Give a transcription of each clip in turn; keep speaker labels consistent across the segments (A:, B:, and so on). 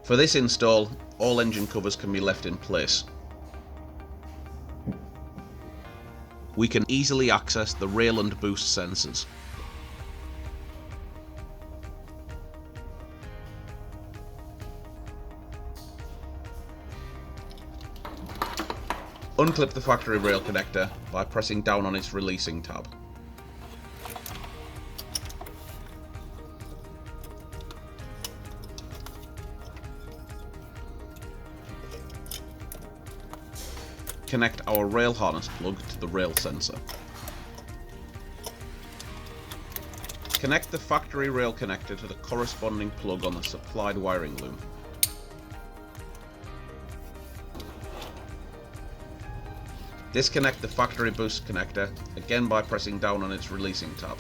A: For this install, all engine covers can be left in place. We can easily access the rail and boost sensors. Unclip the factory rail connector by pressing down on its releasing tab. Connect our rail harness plug to the rail sensor. Connect the factory rail connector to the corresponding plug on the supplied wiring loom. Disconnect the factory boost connector, again by pressing down on its releasing tab.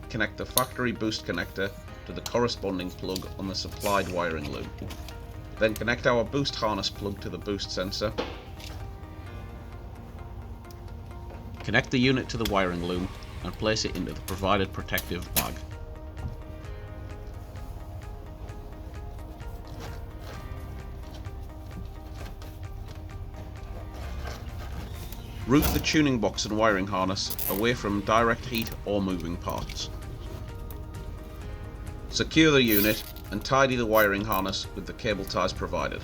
A: Connect the factory boost connector to the corresponding plug on the supplied wiring loom. Then connect our boost harness plug to the boost sensor. Connect the unit to the wiring loom and place it into the provided protective bag. Route the tuning box and wiring harness away from direct heat or moving parts. Secure the unit and tidy the wiring harness with the cable ties provided.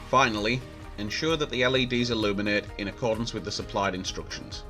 A: Finally, ensure that the LEDs illuminate in accordance with the supplied instructions.